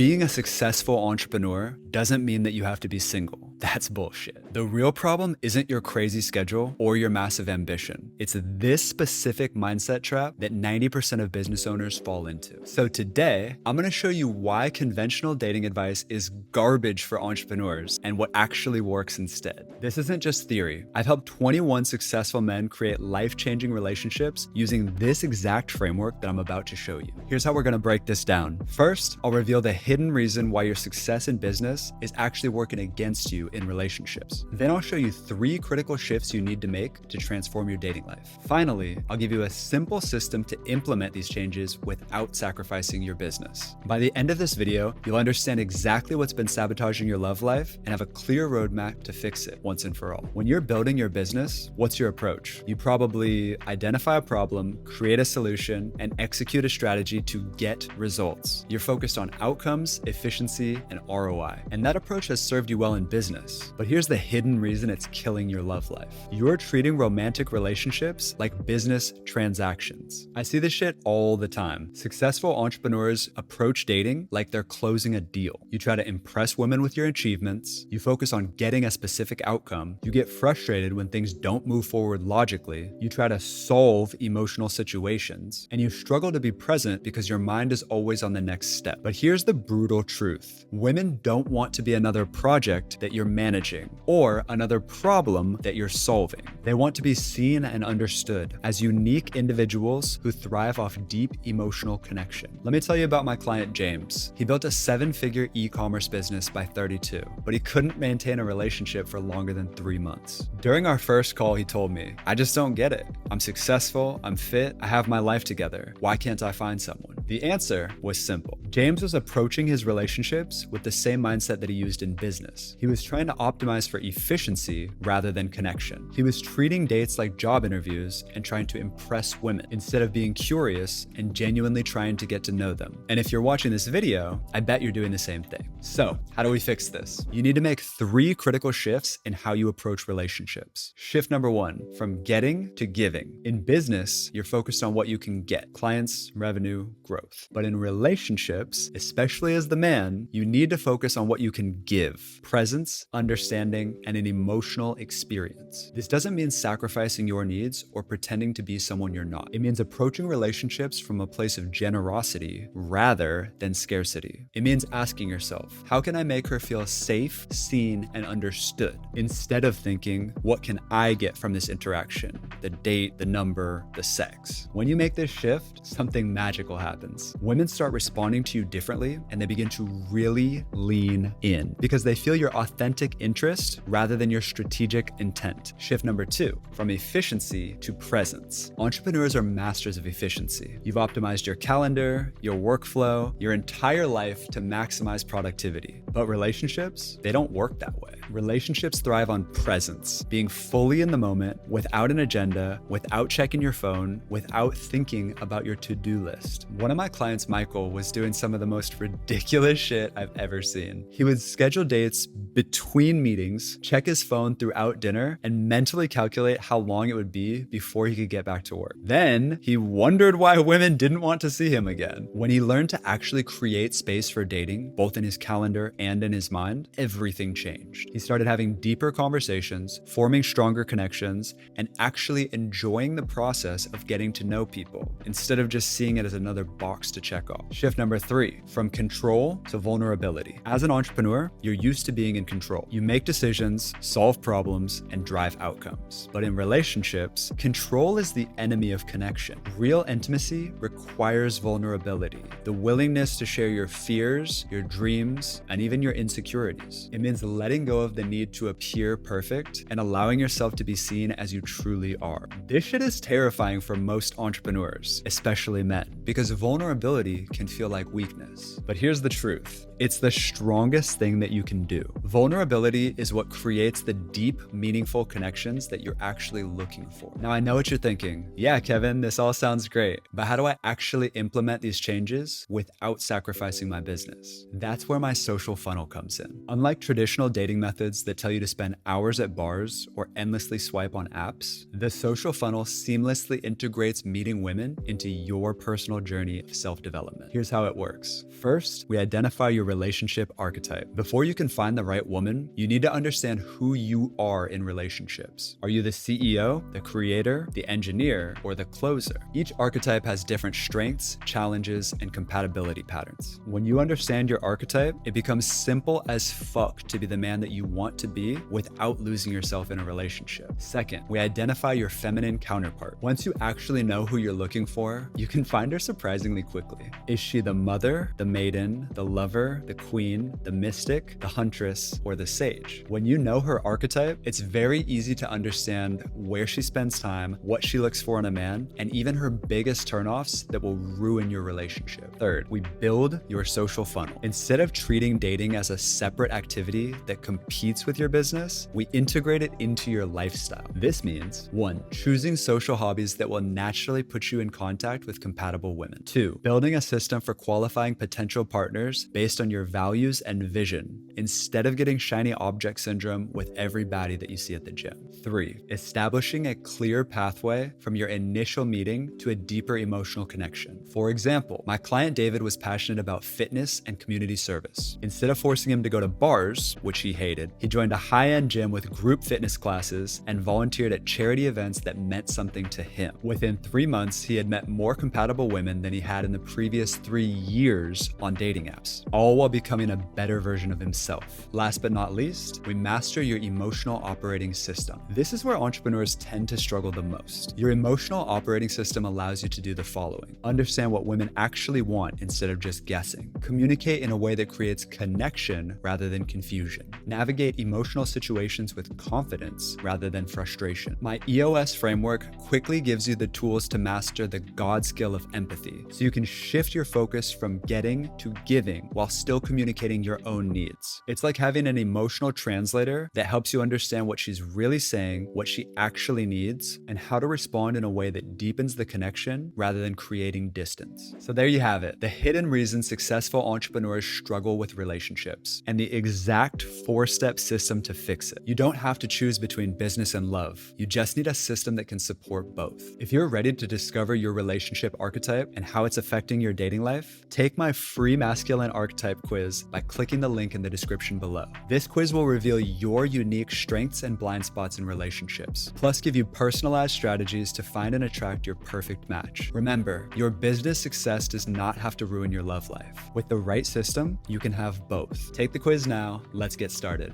Being a successful entrepreneur doesn't mean that you have to be single. That's bullshit. The real problem isn't your crazy schedule or your massive ambition. It's this specific mindset trap that 90% of business owners fall into. So today, I'm gonna show you why conventional dating advice is garbage for entrepreneurs and what actually works instead. This isn't just theory. I've helped 21 successful men create life-changing relationships using this exact framework that I'm about to show you. Here's how we're gonna break this down. First, I'll reveal the hidden reason why your success in business is actually working against you in relationships. Then I'll show you 3 critical shifts you need to make to transform your dating life. Finally, I'll give you a simple system to implement these changes without sacrificing your business. By the end of this video, you'll understand exactly what's been sabotaging your love life and have a clear roadmap to fix it once and for all. When you're building your business, what's your approach? You probably identify a problem, create a solution, and execute a strategy to get results. You're focused on outcomes, efficiency, and ROI. And that approach has served you well in business. But here's the hidden reason it's killing your love life. You're treating romantic relationships like business transactions. I see this shit all the time. Successful entrepreneurs approach dating like they're closing a deal. You try to impress women with your achievements. You focus on getting a specific outcome. You get frustrated when things don't move forward logically. You try to solve emotional situations. And you struggle to be present because your mind is always on the next step. But here's the brutal truth. Women don't want to be another project that you're managing or another problem that you're solving. They want to be seen and understood as unique individuals who thrive off deep emotional connection. Let me tell you about my client, James. He built a 7-figure e-commerce business by 32, but he couldn't maintain a relationship for longer than 3 months. During our first call, he told me, "I just don't get it. I'm successful, I'm fit, I have my life together. Why can't I find someone?" The answer was simple. James was approaching his relationships with the same mindset that he used in business. He was trying to optimize for efficiency rather than connection. He was treating dates like job interviews and trying to impress women instead of being curious and genuinely trying to get to know them. And if you're watching this video, I bet you're doing the same thing. So, how do we fix this? You need to make 3 critical shifts in how you approach relationships. Shift number 1, from getting to giving. In business, you're focused on what you can get: clients, revenue, growth. But in relationships, especially as the man, you need to focus on what you can give: presence, understanding, and an emotional experience. This doesn't mean sacrificing your needs or pretending to be someone you're not. It means approaching relationships from a place of generosity rather than scarcity. It means asking yourself, how can I make her feel safe, seen, and understood? Instead of thinking, what can I get from this interaction? The date, the number, the sex. When you make this shift, something magical happens. Women start responding to you differently, and they begin to really lean in because they feel your authentic interest rather than your strategic intent. Shift number 2, from efficiency to presence. Entrepreneurs are masters of efficiency. You've optimized your calendar, your workflow, your entire life to maximize productivity. But relationships, they don't work that way. Relationships thrive on presence, being fully in the moment, without an agenda, without checking your phone, without thinking about your to-do list. One of my clients, Michael, was doing some of the most ridiculous shit I've ever seen. He would schedule dates between meetings, check his phone throughout dinner, and mentally calculate how long it would be before he could get back to work. Then he wondered why women didn't want to see him again. When he learned to actually create space for dating, both in his calendar and in his mind, everything changed. He started having deeper conversations, forming stronger connections, and actually enjoying the process of getting to know people instead of just seeing it as another box to check off. Shift number 3, from control to vulnerability. As an entrepreneur, you're used to being in control. You make decisions, solve problems, and drive outcomes. But in relationships, control is the enemy of connection. Real intimacy requires vulnerability, the willingness to share your fears, your dreams, and even your insecurities. It means letting go of the need to appear perfect and allowing yourself to be seen as you truly are. This shit is terrifying for most entrepreneurs, especially men, because vulnerability can feel like weakness. But here's the truth. It's the strongest thing that you can do. Vulnerability is what creates the deep, meaningful connections that you're actually looking for. Now, I know what you're thinking. Yeah, Kevin, this all sounds great, but how do I actually implement these changes without sacrificing my business? That's where my social funnel comes in. Unlike traditional dating methods that tell you to spend hours at bars or endlessly swipe on apps, the social funnel seamlessly integrates meeting women into your personal journey of self-development. Here's how it works. First, we identify your relationship archetype. Before you can find the right woman, you need to understand who you are in relationships. Are you the CEO, the creator, the engineer, or the closer? Each archetype has different strengths, challenges, and compatibility patterns. When you understand your archetype, it becomes simple as fuck to be the man that you want to be without losing yourself in a relationship. Second, we identify your feminine counterpart. Once you actually know who you're looking for, you can find her surprisingly quickly. Is she the mother, the maiden, the lover, the queen, the mystic, the huntress, or the sage? When you know her archetype, it's very easy to understand where she spends time, what she looks for in a man, and even her biggest turnoffs that will ruin your relationship. Third, we build your social funnel. Instead of treating dating as a separate activity that competes with your business, we integrate it into your lifestyle. This means 1. Choosing social hobbies that will naturally put you in contact with compatible women. 2. Building a system for qualifying potential partners based on your values and vision, instead of getting shiny object syndrome with every baddie that you see at the gym. 3. Establishing a clear pathway from your initial meeting to a deeper emotional connection. For example, my client David was passionate about fitness and community service. Instead of forcing him to go to bars, which he hated, he joined a high-end gym with group fitness classes and volunteered at charity events that meant something to him. Within 3 months, he had met more compatible women than he had in the previous 3 years on dating apps, all while becoming a better version of himself. Last but not least, we master your emotional operating system. This is where entrepreneurs tend to struggle the most. Your emotional operating system allows you to do the following: understand what women actually want instead of just guessing, communicate in a way that creates connection rather than confusion, navigate emotional situations with confidence rather than frustration. My EOS framework quickly gives you the tools to master the God skill of empathy, so you can shift your focus from getting to giving while still communicating your own needs. It's like having an emotional translator that helps you understand what she's really saying, what she actually needs, and how to respond in a way that deepens the connection rather than creating distance. So there you have it, the hidden reasons successful entrepreneurs struggle with relationships, and the exact 4-step system to fix it. You don't have to choose between business and love. You just need a system that can support both. If you're ready to discover your relationship archetype and how it's affecting your dating life, take my free masculine archetype quiz by clicking the link in the description below. This quiz will reveal your unique strengths and blind spots in relationships, plus give you personalized strategies to find and attract your perfect match. Remember, your business success does not have to ruin your love life. With the right system, you can have both. Take the quiz now. Let's get started.